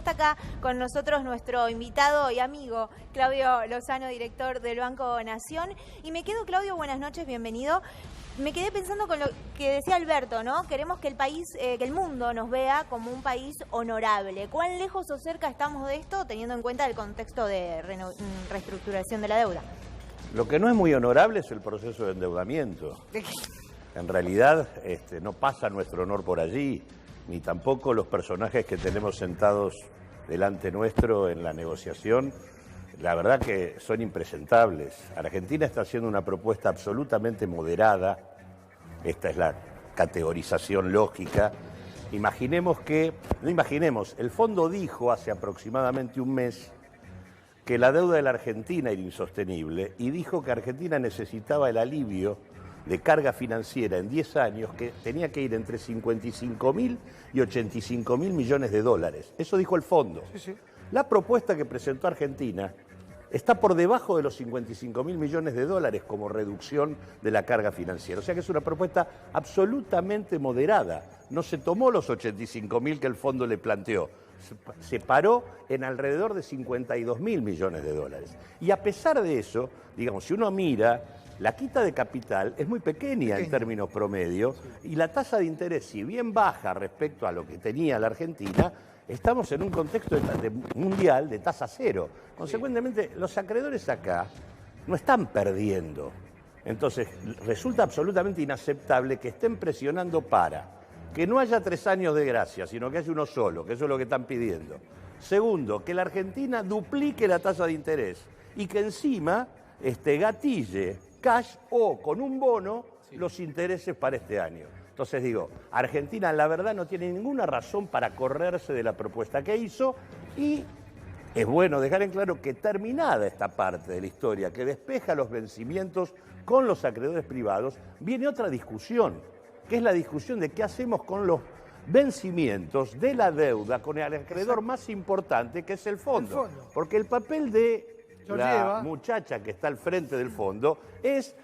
está acá con nosotros nuestro invitado y amigo, Claudio Lozano, director del Banco Nación. Y me quedo, Claudio, buenas noches, bienvenido. Me quedé pensando con lo que decía Alberto, ¿no? Queremos que el país, que el mundo nos vea como un país honorable. ¿Cuán lejos o cerca estamos de esto, teniendo en cuenta el contexto de reestructuración de la deuda? Lo que no es muy honorable es el proceso de endeudamiento. En realidad no pasa nuestro honor por allí, ni tampoco los personajes que tenemos sentados delante nuestro en la negociación. La verdad que son impresentables. Argentina está haciendo una propuesta absolutamente moderada. Esta es la categorización lógica. El fondo dijo hace aproximadamente un mes que la deuda de la Argentina era insostenible y dijo que Argentina necesitaba el alivio de carga financiera en 10 años que tenía que ir entre 55.000 y 85.000 millones de dólares. Eso dijo el fondo. Sí. La propuesta que presentó Argentina está por debajo de los 55.000 millones de dólares como reducción de la carga financiera. O sea que es una propuesta absolutamente moderada. No se tomó los 85.000 que el fondo le planteó. Se paró en alrededor de 52.000 millones de dólares. Y a pesar de eso, digamos, si uno mira, la quita de capital es muy pequeña en términos promedio y la tasa de interés, si bien baja respecto a lo que tenía la Argentina, estamos en un contexto mundial de tasa cero. Consecuentemente, los acreedores acá no están perdiendo. Entonces, resulta absolutamente inaceptable que estén presionando para que no haya 3 años de gracia, sino que haya uno solo, que eso es lo que están pidiendo. Segundo, que la Argentina duplique la tasa de interés y que encima gatille cash o con un bono los intereses para este año. Entonces digo, Argentina la verdad no tiene ninguna razón para correrse de la propuesta que hizo y es bueno dejar en claro que terminada esta parte de la historia que despeja los vencimientos con los acreedores privados, viene otra discusión, que es la discusión de qué hacemos con los vencimientos de la deuda con el acreedor más importante, que es el fondo. Porque el papel de la muchacha que está al frente del fondo es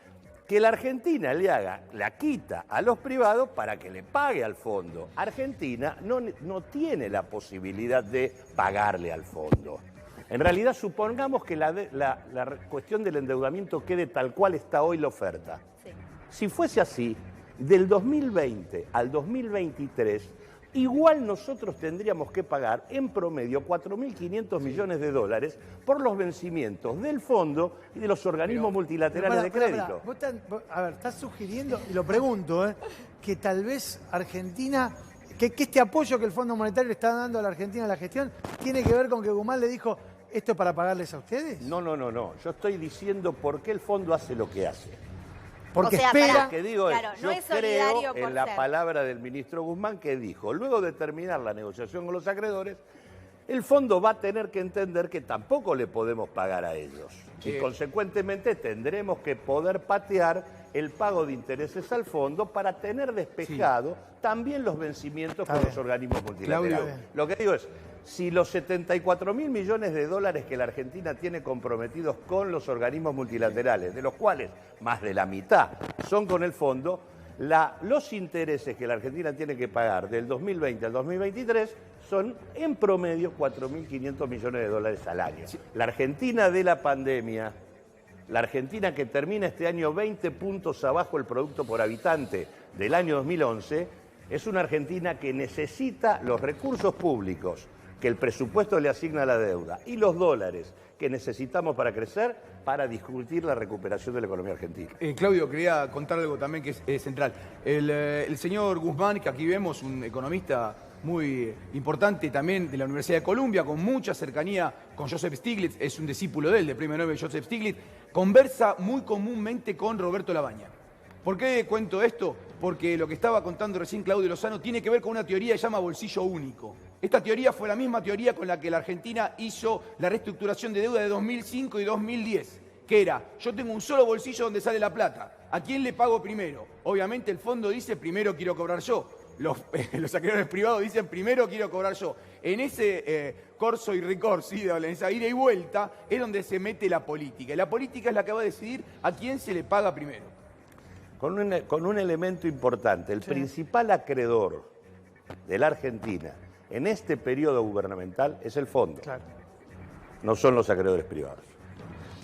que la Argentina le haga la quita a los privados para que le pague al fondo. Argentina no tiene la posibilidad de pagarle al fondo. En realidad, supongamos que la cuestión del endeudamiento quede tal cual está hoy la oferta. Sí. Si fuese así, del 2020 al 2023, igual nosotros tendríamos que pagar en promedio 4.500 millones de dólares por los vencimientos del fondo y de los organismos multilaterales de crédito. Vos estás sugiriendo, y lo pregunto, que tal vez Argentina, que este apoyo que el Fondo Monetario le está dando a la Argentina en la gestión, tiene que ver con que Guzmán le dijo, ¿esto es para pagarles a ustedes? No. Yo estoy diciendo por qué el fondo hace lo que hace. Porque espera. Lo que digo es, yo creo en la palabra del ministro Guzmán que dijo, luego de terminar la negociación con los acreedores, el fondo va a tener que entender que tampoco le podemos pagar a ellos. Y consecuentemente tendremos que poder patear el pago de intereses al fondo para tener despejado también los vencimientos con los organismos multilaterales. Lo que digo es, si los 74.000 millones de dólares que la Argentina tiene comprometidos con los organismos multilaterales, de los cuales más de la mitad son con el fondo, los intereses que la Argentina tiene que pagar del 2020 al 2023 son en promedio 4.500 millones de dólares al año. La Argentina de la pandemia, la Argentina que termina este año 20 puntos abajo el producto por habitante del año 2011, es una Argentina que necesita los recursos públicos que el presupuesto le asigna a la deuda y los dólares que necesitamos para crecer, para discutir la recuperación de la economía argentina. Claudio, quería contar algo también que es central. El señor Guzmán, que aquí vemos, un economista muy importante también de la Universidad de Columbia, con mucha cercanía con Joseph Stiglitz, es un discípulo de él, del premio Nobel Joseph Stiglitz, conversa muy comúnmente con Roberto Labaña. ¿Por qué cuento esto? Porque lo que estaba contando recién Claudio Lozano tiene que ver con una teoría que se llama bolsillo único. Esta teoría fue la misma teoría con la que la Argentina hizo la reestructuración de deuda de 2005 y 2010, que era, yo tengo un solo bolsillo donde sale la plata, ¿a quién le pago primero? Obviamente el fondo dice, primero quiero cobrar yo. Los acreedores privados dicen, primero quiero cobrar yo. En ese corso y ricorso, en esa ida y vuelta, es donde se mete la política. Y la política es la que va a decidir a quién se le paga primero. Con un elemento importante, el principal acreedor de la Argentina en este periodo gubernamental es el fondo, Claro. no son los acreedores privados.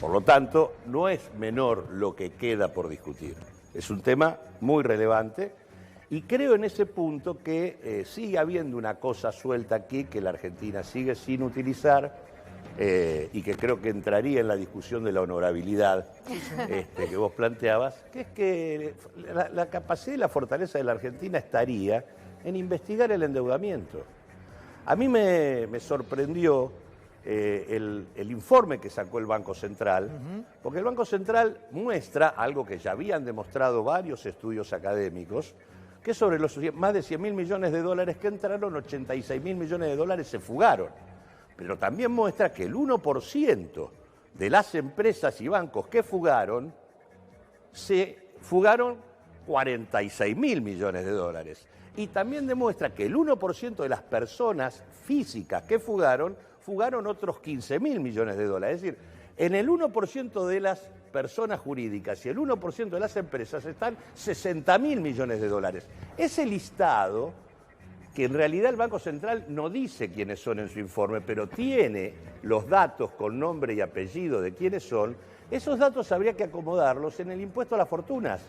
Por lo tanto, no es menor lo que queda por discutir. Es un tema muy relevante y creo en ese punto que sigue habiendo una cosa suelta aquí que la Argentina sigue sin utilizar y que creo que entraría en la discusión de la honorabilidad que vos planteabas, que es que la capacidad y la fortaleza de la Argentina estaría en investigar el endeudamiento. A mí me sorprendió el informe que sacó el Banco Central, porque el Banco Central muestra algo que ya habían demostrado varios estudios académicos, que sobre los más de 100.000 millones de dólares que entraron, 86.000 millones de dólares se fugaron. Pero también muestra que el 1% de las empresas y bancos que fugaron, se fugaron 46.000 millones de dólares. Y también demuestra que el 1% de las personas físicas que fugaron otros 15.000 millones de dólares. Es decir, en el 1% de las personas jurídicas y el 1% de las empresas están 60.000 millones de dólares. Ese listado, que en realidad el Banco Central no dice quiénes son en su informe, pero tiene los datos con nombre y apellido de quiénes son, esos datos habría que acomodarlos en el impuesto a las fortunas,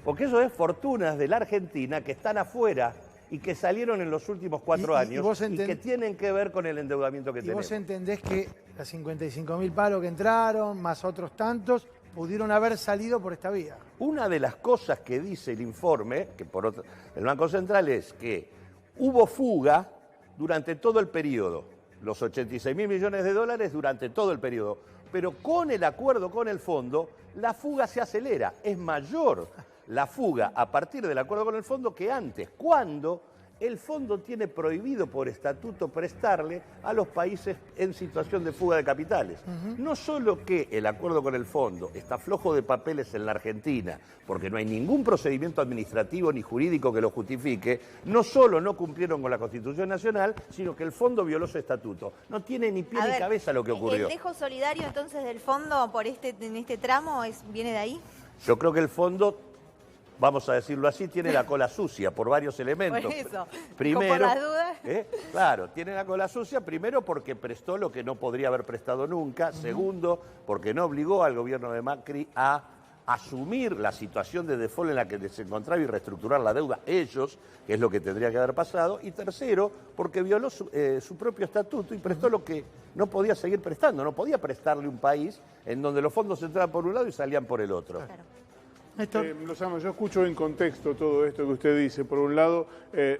porque eso es fortunas de la Argentina que están afuera y que salieron en los últimos 4 años y que tienen que ver con el endeudamiento que tenemos. ¿Y vos entendés que las 55.000 palos que entraron, más otros tantos, pudieron haber salido por esta vía? Una de las cosas que dice el informe, que el Banco Central, es que hubo fuga durante todo el periodo, los 86.000 millones de dólares durante todo el periodo, pero con el acuerdo con el fondo, la fuga se acelera, es mayor la fuga a partir del acuerdo con el fondo que antes, cuando el fondo tiene prohibido por estatuto prestarle a los países en situación de fuga de capitales. No solo que el acuerdo con el fondo está flojo de papeles en la Argentina, porque no hay ningún procedimiento administrativo ni jurídico que lo justifique, no solo no cumplieron con la Constitución Nacional, sino que el fondo violó su estatuto. No tiene ni pie ni cabeza lo que ocurrió. ¿El dejo solidario entonces del fondo en este tramo viene de ahí? Yo creo que el fondo, vamos a decirlo así, tiene la cola sucia por varios elementos. Por eso, primero, por las dudas. Claro, tiene la cola sucia, primero porque prestó lo que no podría haber prestado nunca, segundo porque no obligó al gobierno de Macri a asumir la situación de default en la que se encontraba y reestructurar la deuda ellos, que es lo que tendría que haber pasado, y tercero porque violó su propio estatuto y prestó lo que no podía seguir prestando, no podía prestarle un país en donde los fondos entraban por un lado y salían por el otro. Claro. Lozano, yo escucho en contexto todo esto que usted dice. Por un lado,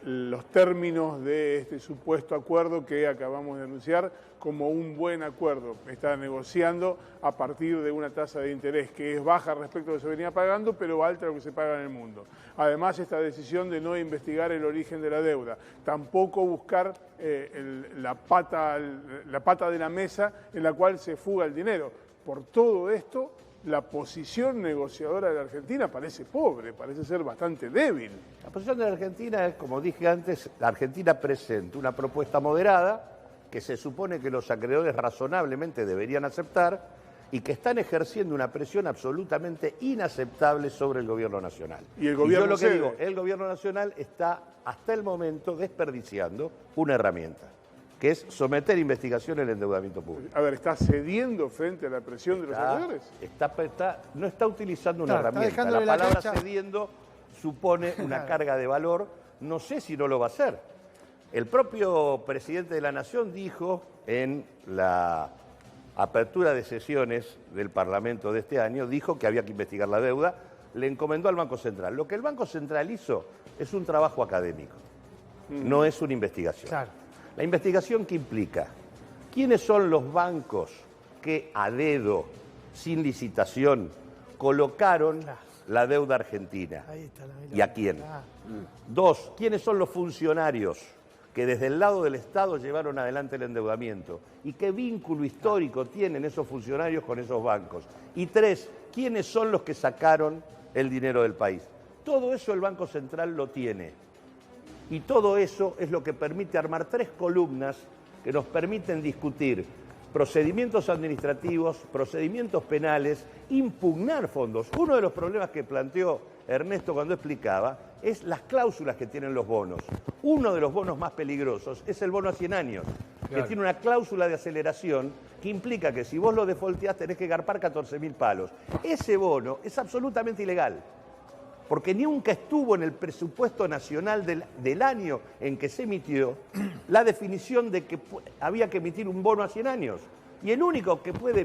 los términos de este supuesto acuerdo que acabamos de anunciar como un buen acuerdo. Está negociando a partir de una tasa de interés que es baja respecto a lo que se venía pagando, pero alta a lo que se paga en el mundo. Además, esta decisión de no investigar el origen de la deuda, tampoco buscar la pata de la mesa en la cual se fuga el dinero. Por todo esto, la posición negociadora de la Argentina parece pobre, parece ser bastante débil. La posición de la Argentina es, como dije antes, la Argentina presenta una propuesta moderada que se supone que los acreedores razonablemente deberían aceptar y que están ejerciendo una presión absolutamente inaceptable sobre el gobierno nacional. Y el gobierno yo lo que cede. digo, el gobierno nacional está hasta el momento desperdiciando una herramienta, que es someter investigación al endeudamiento público. A ver, ¿está cediendo frente a la presión de los acreedores? No está utilizando una Claro, está herramienta. dejándole La la palabra cancha. cediendo supone una carga de valor. No sé si no lo va a hacer. El propio presidente de la Nación dijo en la apertura de sesiones del Parlamento de este año, dijo que había que investigar la deuda, le encomendó al Banco Central. Lo que el Banco Central hizo es un trabajo académico, no es una investigación. Claro. La investigación que implica quiénes son los bancos que a dedo, sin licitación, colocaron la deuda argentina. Ahí está la ¿Y a quién? Dos, quiénes son los funcionarios que desde el lado del Estado llevaron adelante el endeudamiento y qué vínculo histórico tienen esos funcionarios con esos bancos. Y tres, quiénes son los que sacaron el dinero del país. Todo eso el Banco Central lo tiene. Y todo eso es lo que permite armar 3 columnas que nos permiten discutir procedimientos administrativos, procedimientos penales, impugnar fondos. Uno de los problemas que planteó Ernesto cuando explicaba es las cláusulas que tienen los bonos. Uno de los bonos más peligrosos es el bono a 100 años, que tiene una cláusula de aceleración que implica que si vos lo defaulteás tenés que garpar 14.000 palos. Ese bono es absolutamente ilegal, porque nunca estuvo en el presupuesto nacional del año en que se emitió la definición de que había que emitir un bono a 100 años. Y el único que puede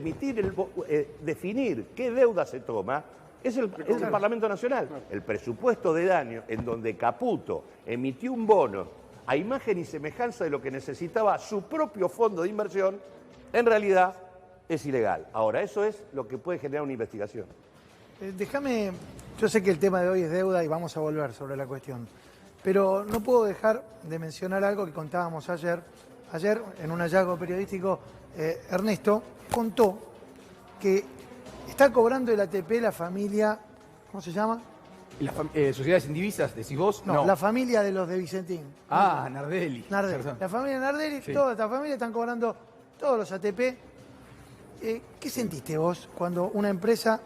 definir qué deuda se toma es el Parlamento Nacional. El presupuesto del año en donde Caputo emitió un bono a imagen y semejanza de lo que necesitaba su propio fondo de inversión, en realidad es ilegal. Ahora, eso es lo que puede generar una investigación. Déjame, yo sé que el tema de hoy es deuda y vamos a volver sobre la cuestión, pero no puedo dejar de mencionar algo que contábamos ayer. Ayer, en un hallazgo periodístico, Ernesto contó que está cobrando el ATP la familia, ¿cómo se llama? ¿Sociedades indivisas, decís vos? No, la familia de los de Vicentín. Ah, Nardelli. Nardelli. La familia Nardelli, sí. Toda esta familia están cobrando todos los ATP. ¿Qué sentiste vos cuando una empresa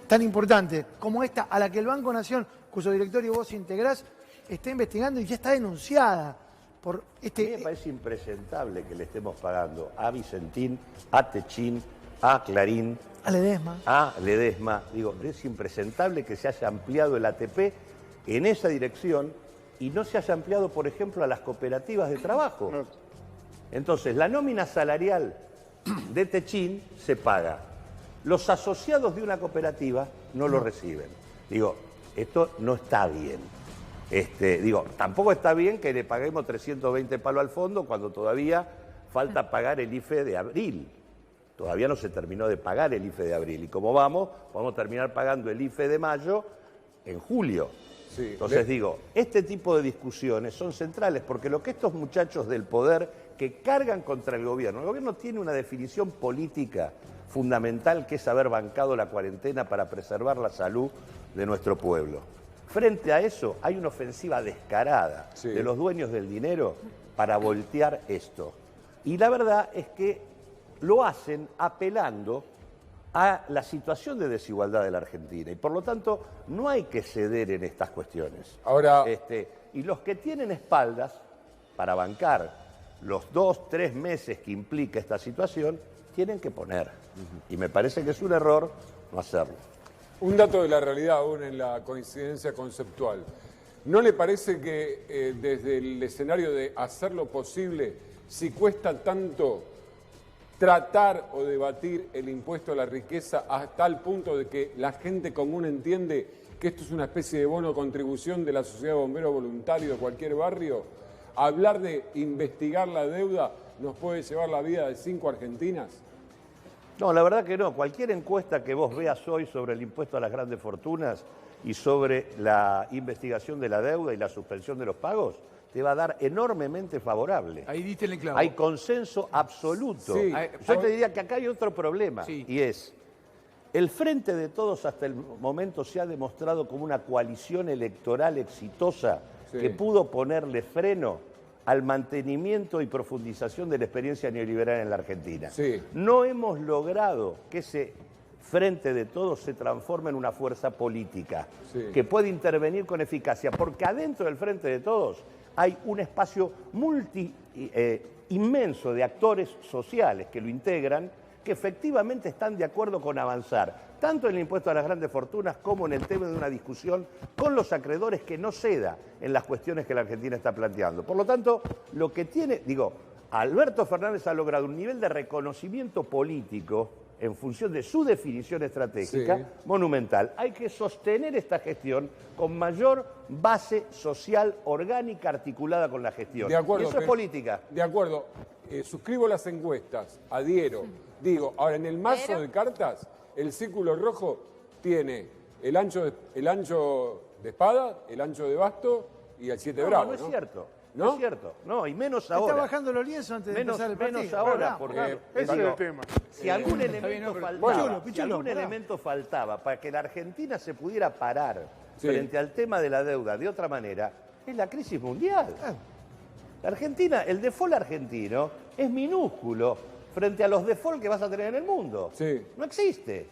tan importante como esta, a la que el Banco Nación, cuyo directorio vos integrás, está investigando y ya está denunciada por este... A mí me parece impresentable que le estemos pagando a Vicentín, a Techín, a Clarín, a Ledesma. A Ledesma. Digo, es impresentable que se haya ampliado el ATP en esa dirección y no se haya ampliado, por ejemplo, a las cooperativas de trabajo. Entonces, la nómina salarial de Techín se paga. Los asociados de una cooperativa no lo reciben. Digo, esto no está bien. Tampoco está bien que le paguemos 320 palos al fondo cuando todavía falta pagar el IFE de abril. Todavía no se terminó de pagar el IFE de abril. Y como vamos a terminar pagando el IFE de mayo en julio. Sí, entonces digo, este tipo de discusiones son centrales porque lo que estos muchachos del poder que cargan contra el gobierno tiene una definición política fundamental que es haber bancado la cuarentena para preservar la salud de nuestro pueblo. Frente a eso hay una ofensiva descarada de los dueños del dinero para voltear esto. Y la verdad es que lo hacen apelando a la situación de desigualdad de la Argentina. Y por lo tanto, no hay que ceder en estas cuestiones. Ahora, y los que tienen espaldas para bancar los 2-3 meses que implica esta situación, tienen que poner. Y me parece que es un error no hacerlo. Un dato de la realidad aún en la coincidencia conceptual. ¿No le parece que desde el escenario de hacer lo posible, si cuesta tanto tratar o debatir el impuesto a la riqueza hasta el punto de que la gente común entiende que esto es una especie de bono contribución de la sociedad de bomberos voluntarios de cualquier barrio? Hablar de investigar la deuda nos puede llevar la vida de 5 argentinas. No, la verdad que no. Cualquier encuesta que vos veas hoy sobre el impuesto a las grandes fortunas y sobre la investigación de la deuda y la suspensión de los pagos te va a dar enormemente favorable. Ahí diste el clavo. Hay consenso absoluto. Sí. Yo te diría que acá hay otro problema, y es, el Frente de Todos hasta el momento se ha demostrado como una coalición electoral exitosa que pudo ponerle freno al mantenimiento y profundización de la experiencia neoliberal en la Argentina. No hemos logrado que ese Frente de Todos se transforme en una fuerza política que puede intervenir con eficacia, porque adentro del Frente de Todos hay un espacio inmenso de actores sociales que lo integran, que efectivamente están de acuerdo con avanzar, tanto en el impuesto a las grandes fortunas como en el tema de una discusión con los acreedores que no ceda en las cuestiones que la Argentina está planteando. Por lo tanto, lo que tiene, Alberto Fernández ha logrado un nivel de reconocimiento político en función de su definición estratégica monumental. Hay que sostener esta gestión con mayor base social, orgánica, articulada con la gestión. De acuerdo, y eso es política. De acuerdo. Suscribo las encuestas, adhiero. Digo, ahora en el mazo de cartas, el círculo rojo tiene el ancho de espada, el ancho de basto y el 7 bravo. No es cierto. ¿No? No es cierto. No, y menos ahora. Está bajando los lienzos antes de empezar el partido. Menos ahora, porque ese es el tema. Si algún elemento faltaba para que la Argentina se pudiera parar frente al tema de la deuda de otra manera, es la crisis mundial. La Argentina, el default argentino es minúsculo frente a los default que vas a tener en el mundo. Sí. No existe.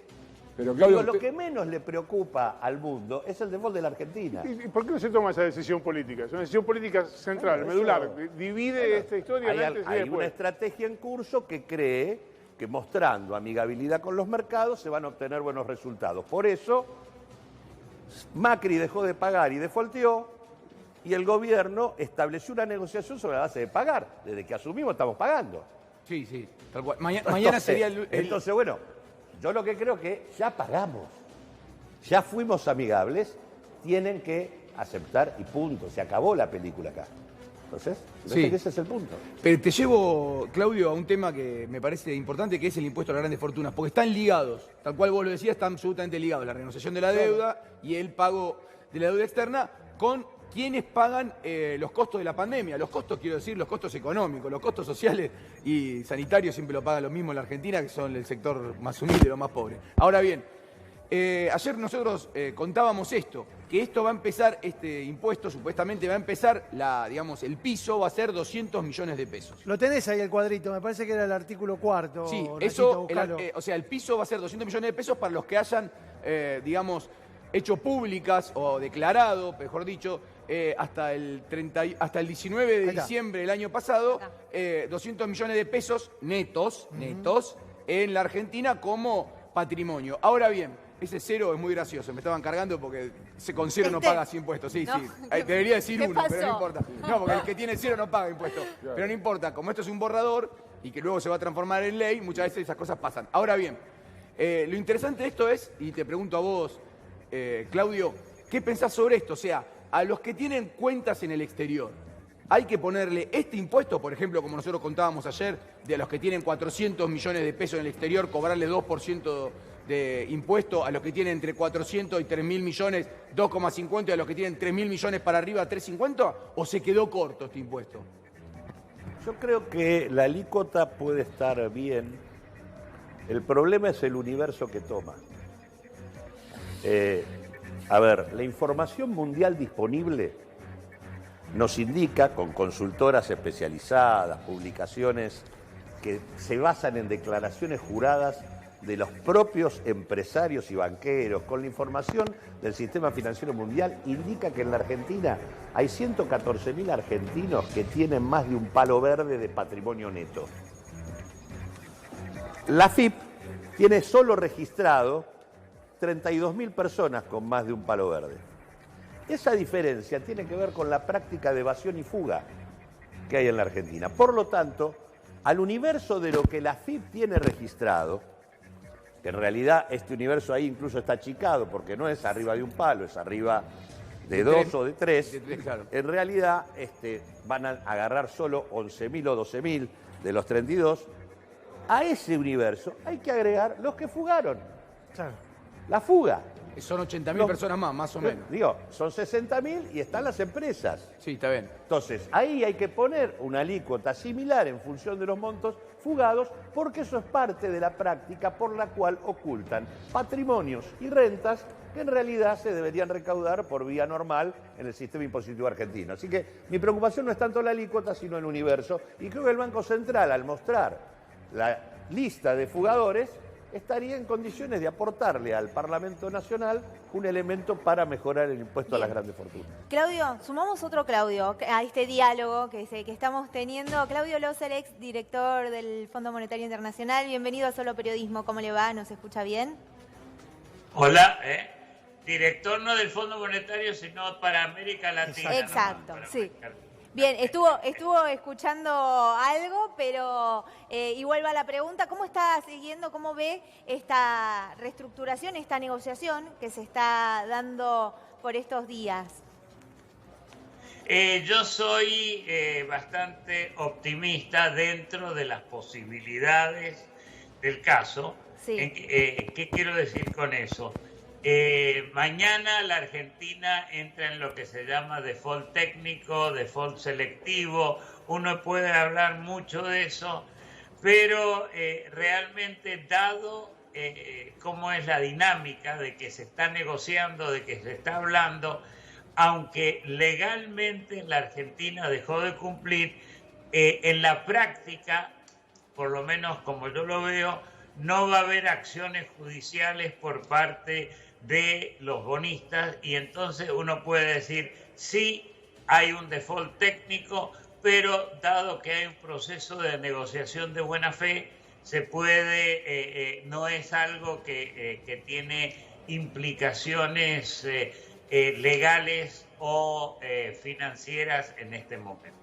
Pero Claudio, Digo, lo que menos le preocupa al mundo es el default de la Argentina. ¿Y por qué no se toma esa decisión política? Es una decisión política central, Bueno, medular. eso- Divide esta historia Hay, antes y hay después. una estrategia en curso que cree que mostrando amigabilidad con los mercados se van a obtener buenos resultados. Por eso, Macri dejó de pagar y defaulteó, y el gobierno estableció una negociación sobre la base de pagar. Desde que asumimos estamos pagando. Sí, sí, tal cual. Mañana sería el... Entonces, bueno, yo lo que creo que ya pagamos, ya fuimos amigables, tienen que aceptar y punto. Se acabó la película acá. Entonces, Sí. que ese es el punto. Pero te llevo, Claudio, a un tema que me parece importante, que es el impuesto a las grandes fortunas, porque están ligados, tal cual vos lo decías, están absolutamente ligados, la renegociación de la deuda y el pago de la deuda externa con quienes pagan los costos de la pandemia. Los costos, quiero decir, los costos económicos, los costos sociales y sanitarios siempre lo pagan lo mismo en la Argentina, que son el sector más humilde, los más pobres. Ahora bien, ayer nosotros contábamos esto, que esto va a empezar, este impuesto supuestamente va a empezar, digamos, el piso va a ser 200 millones de pesos. Lo tenés ahí el cuadrito, me parece que era el artículo 4. Sí, Nachito, eso, buscalo. o sea, el piso va a ser 200 millones de pesos para los que hayan, digamos, hecho públicas o declarado, mejor dicho, hasta el 19 de Ahí está. diciembre del año pasado, 200 millones de pesos netos en la Argentina como patrimonio. Ahora bien, ese cero es muy gracioso, me estaban cargando porque con cero no pagas impuestos. Sí, No, sí, debería decir ¿qué uno, pero no pasó? importa. No, porque el que tiene cero no paga impuestos. Pero no importa, como esto es un borrador y que luego se va a transformar en ley, muchas veces esas cosas pasan. Ahora bien, lo interesante de esto es, y te pregunto a vos, Claudio, ¿qué pensás sobre esto? O sea, a los que tienen cuentas en el exterior, hay que ponerle este impuesto, por ejemplo, como nosotros contábamos ayer, de a los que tienen 400 millones de pesos en el exterior, cobrarle 2% de impuesto, a los que tienen entre 400 y 3.000 millones, 2,50, y a los que tienen 3.000 millones para arriba, 3,50, o se quedó corto este impuesto? Yo creo que la alícuota puede estar bien. El problema es el universo que toma. A ver, la información mundial disponible nos indica, con consultoras especializadas, publicaciones que se basan en declaraciones juradas de los propios empresarios y banqueros, con la información del sistema financiero mundial, indica que en la Argentina hay 114.000 argentinos que tienen más de un palo verde de patrimonio neto. La AFIP tiene solo registrado 32.000 personas con más de un palo verde. Esa diferencia tiene que ver con la práctica de evasión y fuga que hay en la Argentina. Por lo tanto, al universo de lo que la AFIP tiene registrado, que en realidad este universo ahí incluso está achicado porque no es arriba de un palo, es arriba de dos o de tres, claro. en realidad van a agarrar solo 11.000 o 12.000 de los 32. A ese universo hay que agregar los que fugaron. Claro. La fuga. Son 80.000 Los- personas más o menos. Digo, son 60.000 y están las empresas. Sí, está bien. Entonces, ahí hay que poner una alícuota similar en función de los montos fugados, porque eso es parte de la práctica por la cual ocultan patrimonios y rentas que en realidad se deberían recaudar por vía normal en el sistema impositivo argentino. Así que mi preocupación no es tanto la alícuota, sino el universo. Y creo que el Banco Central, al mostrar la lista de fugadores, estaría en condiciones de aportarle al Parlamento Nacional un elemento para mejorar el impuesto a las grandes fortunas. Claudio, sumamos otro Claudio a este diálogo que estamos teniendo. Claudio Loser, ex director del Fondo Monetario Internacional. Bienvenido a Solo Periodismo. ¿Cómo le va? ¿Nos escucha bien? Hola, director no del Fondo Monetario, sino para América Latina. Exacto, Para sí. América Latina. Bien, estuvo escuchando algo, pero igual va la pregunta, ¿cómo está siguiendo, cómo ve esta reestructuración, esta negociación que se está dando por estos días? Yo soy bastante optimista dentro de las posibilidades del caso. Sí. ¿Qué quiero decir con eso? Mañana la Argentina entra en lo que se llama default técnico, default selectivo. Uno puede hablar mucho de eso, pero realmente dado cómo es la dinámica de que se está negociando, de que se está hablando, aunque legalmente la Argentina dejó de cumplir, en la práctica por lo menos como yo lo veo, no va a haber acciones judiciales por parte de los bonistas y entonces uno puede decir, sí, hay un default técnico, pero dado que hay un proceso de negociación de buena fe, se puede, no es algo que tiene implicaciones legales o financieras en este momento.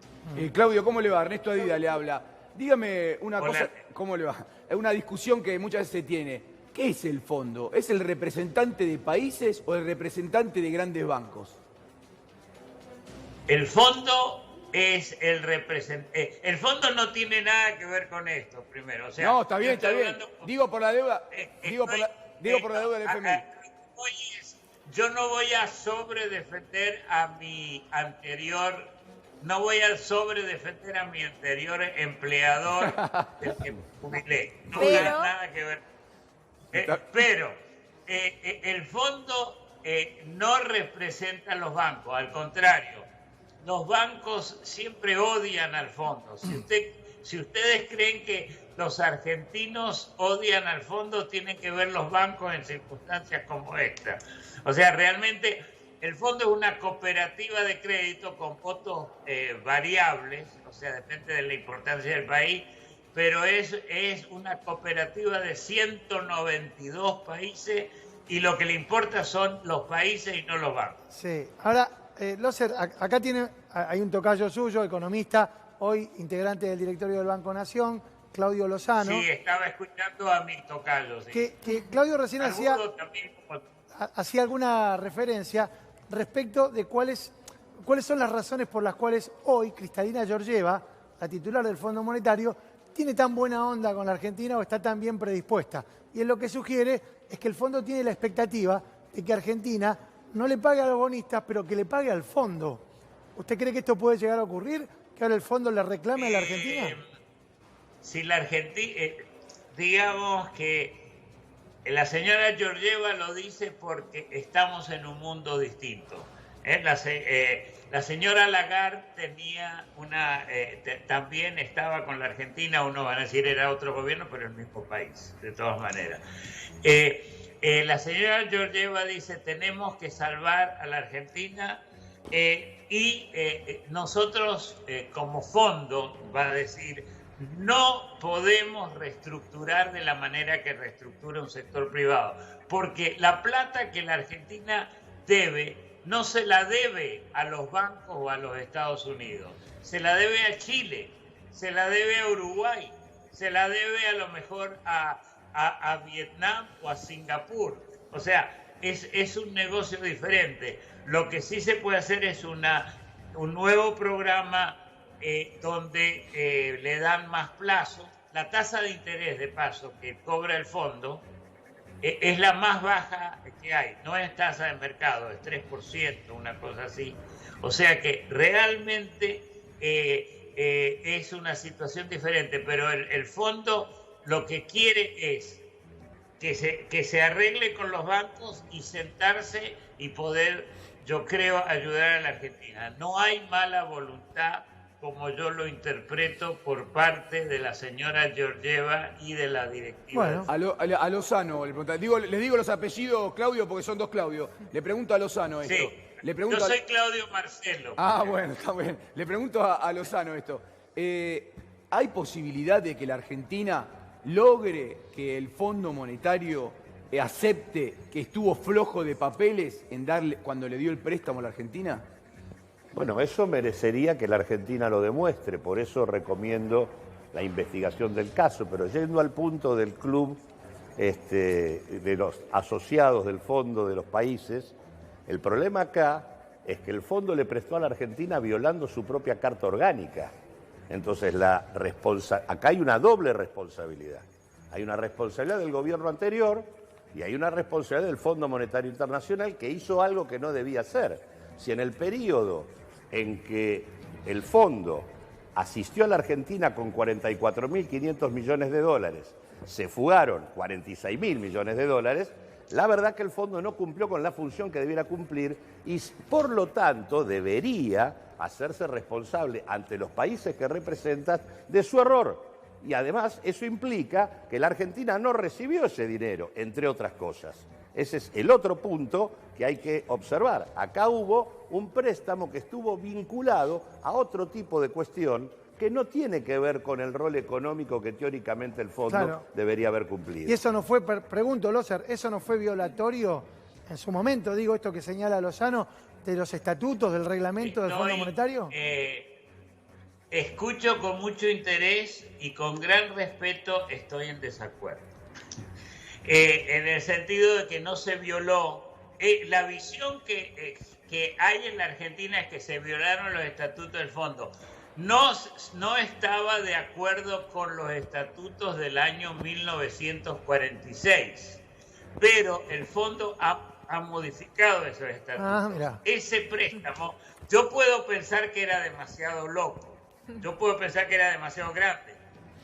Claudio, ¿cómo le va? Ernesto Adida le habla. Dígame una Hola. cosa, ¿cómo le va? Es una discusión que muchas veces se tiene. ¿Qué es el fondo? ¿Es el representante de países o el representante de grandes bancos? El fondo es el representante. El fondo no tiene nada que ver con esto, primero. O sea, No, está bien, yo está estoy bien. hablando- Digo por la deuda, digo por la deuda del acá, FMI. yo no voy a sobredefender a mi anterior, no voy a sobredefender a mi anterior empleador del que me jubilé. No Pero- tiene nada que ver. Pero el fondo no representa a los bancos, al contrario, los bancos siempre odian al fondo. Si ustedes creen que los argentinos odian al fondo, tienen que ver los bancos en circunstancias como esta. O sea, realmente el fondo es una cooperativa de crédito con votos variables, o sea, depende de la importancia del país, pero es una cooperativa de 192 países y lo que le importa son los países y no los bancos. Sí. Ahora, Loser, acá hay un tocayo suyo, economista, hoy integrante del directorio del Banco Nación, Claudio Lozano. Sí, estaba escuchando a mi tocayo. Sí. Que Claudio recién hacía También como alguna referencia respecto de cuáles son las razones por las cuales hoy Kristalina Georgieva, la titular del Fondo Monetario, tiene tan buena onda con la Argentina o está tan bien predispuesta. Y él lo que sugiere es que el fondo tiene la expectativa de que Argentina no le pague a los bonistas, pero que le pague al fondo. ¿Usted cree que esto puede llegar a ocurrir? ¿Que ahora el fondo le reclame a la Argentina? Si la Argentina, digamos que la señora Georgieva lo dice porque estamos en un mundo distinto. La señora Lagarde tenía también estaba con la Argentina, uno van a decir era otro gobierno, pero el mismo país, de todas maneras. La señora Georgieva dice tenemos que salvar a la Argentina y nosotros como fondo, va a decir, no podemos reestructurar de la manera que reestructura un sector privado, porque la plata que la Argentina debe no se la debe a los bancos o a los Estados Unidos, se la debe a Chile, se la debe a Uruguay, se la debe a lo mejor a Vietnam o a Singapur. O sea, es un negocio diferente. Lo que sí se puede hacer es un nuevo programa donde le dan más plazo. La tasa de interés, de paso, que cobra el fondo es la más baja que hay. No es tasa de mercado, es 3%, una cosa así. O sea que realmente es una situación diferente, pero el fondo lo que quiere es que se arregle con los bancos y sentarse y poder, yo creo, ayudar a la Argentina. No hay mala voluntad, como yo lo interpreto, por parte de la señora Georgieva y de la directiva. Bueno. A Lozano, les digo los apellidos, Claudio, porque son dos Claudio. Le pregunto a Lozano esto. Sí, Le pregunto yo soy Claudio Marcelo. bueno, está bien. Le pregunto a Lozano esto. ¿Hay posibilidad de que la Argentina logre que el Fondo Monetario acepte que estuvo flojo de papeles cuando le dio el préstamo a la Argentina? Bueno, eso merecería que la Argentina lo demuestre, por eso recomiendo la investigación del caso, pero yendo al punto del club de los asociados del fondo de los países, el problema acá es que el fondo le prestó a la Argentina violando su propia carta orgánica. Entonces acá hay una doble responsabilidad. Hay una responsabilidad del gobierno anterior y hay una responsabilidad del Fondo Monetario Internacional que hizo algo que no debía hacer. Si en el periodo en que el fondo asistió a la Argentina con 44.500 millones de dólares, se fugaron 46.000 millones de dólares, la verdad que el fondo no cumplió con la función que debiera cumplir y por lo tanto debería hacerse responsable ante los países que representan de su error. Y además eso implica que la Argentina no recibió ese dinero, entre otras cosas. Ese es el otro punto que hay que observar. Acá hubo un préstamo que estuvo vinculado a otro tipo de cuestión que no tiene que ver con el rol económico que teóricamente el fondo debería haber cumplido. Y eso no fue, pregunto, Loser, ¿eso no fue violatorio en su momento, digo esto que señala Lozano, de los estatutos, del reglamento del Fondo Monetario? Escucho con mucho interés y con gran respeto, estoy en desacuerdo. En el sentido de que no se violó. La visión que hay en la Argentina es que se violaron los estatutos del fondo. No estaba de acuerdo con los estatutos del año 1946, pero el fondo ha modificado esos estatutos. Ese préstamo, yo puedo pensar que era demasiado loco, yo puedo pensar que era demasiado grande,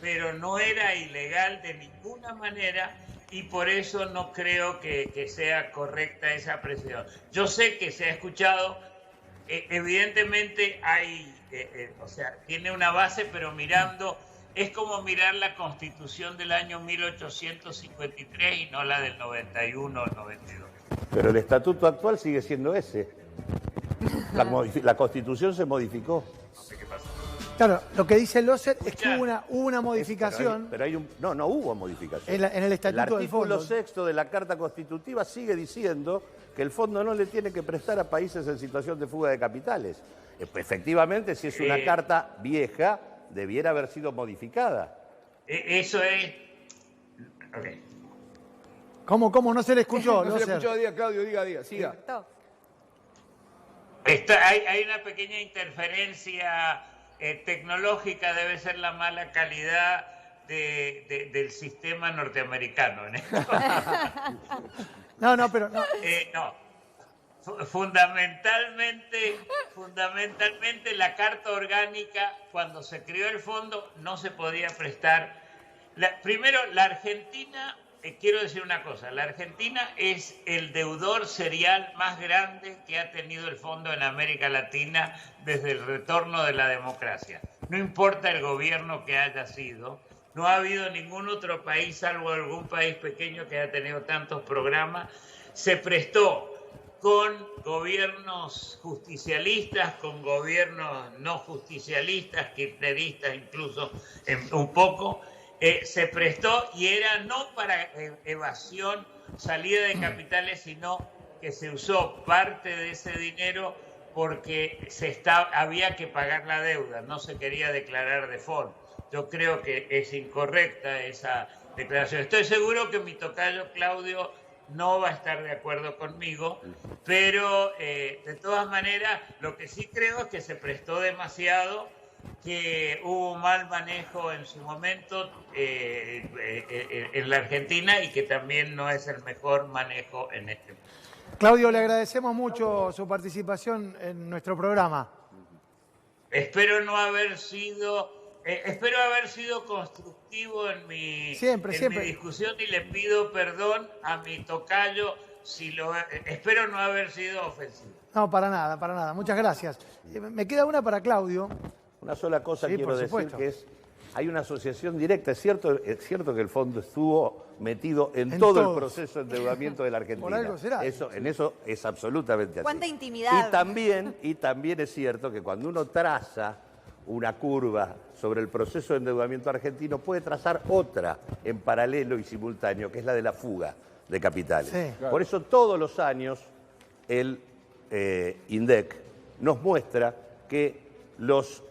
pero no era ilegal de ninguna manera y por eso no creo que sea correcta esa apreciación. Yo sé que se ha escuchado, evidentemente hay, o sea, tiene una base, pero mirando, es como mirar la Constitución del año 1853 y no la del 91 o 92. Pero el estatuto actual sigue siendo ese. La Constitución se modificó. No sé qué pasó. Claro, lo que dice Loser es que hubo una modificación. No hubo modificación. En el estatuto del fondo. El artículo 6 de la Carta Constitutiva sigue diciendo que el fondo no le tiene que prestar a países en situación de fuga de capitales. Efectivamente, si es una carta vieja, debiera haber sido modificada. Eso es... Okay. ¿Cómo no se le escuchó? No se le escuchó, diga, Claudio, diga, siga. Hay una pequeña interferencia tecnológica, debe ser la mala calidad del sistema norteamericano. Pero no. Fundamentalmente la Carta Orgánica, cuando se creó el fondo, no se podía prestar. Primero, la Argentina, quiero decir una cosa, la Argentina es el deudor serial más grande que ha tenido el fondo en América Latina desde el retorno de la democracia. No importa el gobierno que haya sido, no ha habido ningún otro país, salvo algún país pequeño que haya tenido tantos programas. Se prestó con gobiernos justicialistas, con gobiernos no justicialistas, kirchneristas incluso un poco, se prestó y era no para evasión, salida de capitales, sino que se usó parte de ese dinero porque había que pagar la deuda, no se quería declarar default. Yo creo que es incorrecta esa declaración. Estoy seguro que mi tocayo Claudio no va a estar de acuerdo conmigo, pero de todas maneras lo que sí creo es que se prestó demasiado, que hubo mal manejo en su momento en la Argentina y que también no es el mejor manejo en este momento. Claudio, le agradecemos mucho su participación en nuestro programa. Espero haber sido constructivo en mi discusión y le pido perdón a mi tocayo espero no haber sido ofensivo. No, para nada. Muchas gracias. Me queda una para Claudio. Una sola cosa quiero decir, que es, hay una asociación directa. Es cierto que el fondo estuvo metido en todo el proceso de endeudamiento de la Argentina. Por algo será. En eso es absolutamente así. ¿Cuánta intimidad? Y también es cierto que cuando uno traza una curva sobre el proceso de endeudamiento argentino, puede trazar otra en paralelo y simultáneo, que es la de la fuga de capitales. Sí, claro. Por eso todos los años el INDEC nos muestra que los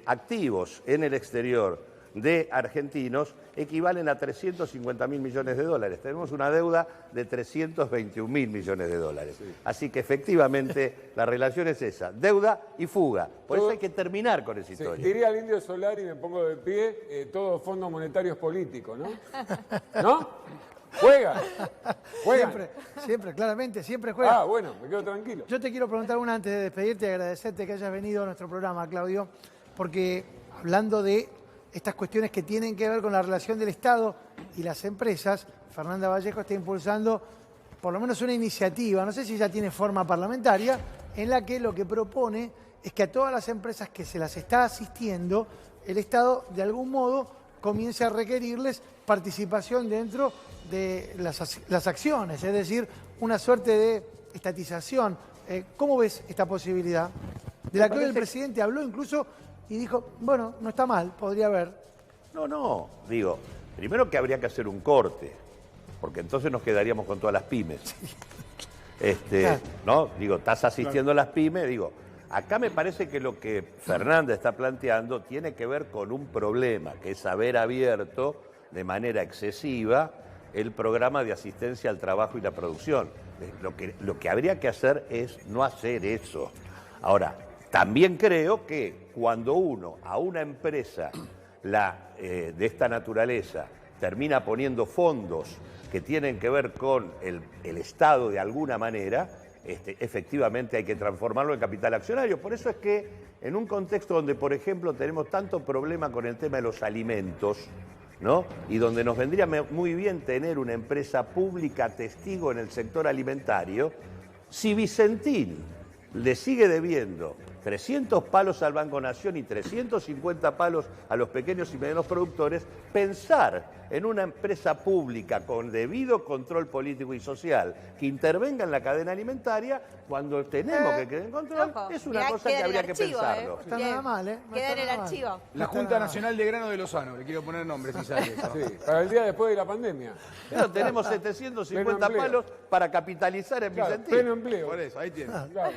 activos en el exterior de argentinos equivalen a 350.000 millones de dólares. Tenemos una deuda de 321.000 millones de dólares. Sí. Así que efectivamente la relación es esa, deuda y fuga. Por eso hay que terminar con esa historia. Diría el Indio Solari, me pongo de pie, todos fondos monetarios políticos, ¿no? ¿No? Juega. Siempre, claramente, siempre juega. Bueno, me quedo tranquilo. Yo te quiero preguntar una antes de despedirte y agradecerte que hayas venido a nuestro programa, Claudio, porque hablando de estas cuestiones que tienen que ver con la relación del Estado y las empresas, Fernanda Vallejo está impulsando por lo menos una iniciativa, no sé si ya tiene forma parlamentaria, en la que lo que propone es que a todas las empresas que se las está asistiendo, el Estado de algún modo comience a requerirles participación dentro de las acciones, es decir, una suerte de estatización. ¿Cómo ves esta posibilidad? De la que hoy el presidente habló incluso y dijo, bueno, no está mal, podría haber. No, digo, primero que habría que hacer un corte, porque entonces nos quedaríamos con todas las pymes. Claro. ¿No? Digo, estás asistiendo a las pymes, digo, acá me parece que lo que Fernández está planteando tiene que ver con un problema, que es haber abierto de manera excesiva el programa de asistencia al trabajo y la producción. Lo que habría que hacer es no hacer eso. Ahora, también creo que cuando uno a una empresa de esta naturaleza termina poniendo fondos que tienen que ver con el Estado de alguna manera, efectivamente hay que transformarlo en capital accionario. Por eso es que en un contexto donde, por ejemplo, tenemos tanto problema con el tema de los alimentos, ¿no? Y donde nos vendría muy bien tener una empresa pública testigo en el sector alimentario, si Vicentín le sigue debiendo 300 palos al Banco Nación y 350 palos a los pequeños y medianos productores, pensar en una empresa pública con debido control político y social que intervenga en la cadena alimentaria cuando tenemos que quedar en control, es una cosa que habría que pensarlo. No está nada mal, ¿eh? No Queda está en el nada mal. archivo. La Junta Nacional de Grano de Lozano, le quiero poner nombre si sale eso. Sí, para el día después de la pandemia. Pero tenemos 750 Pleno empleo. palos para capitalizar en Claro, Vicentín. pleno empleo. Por eso, ahí tiene. Claro.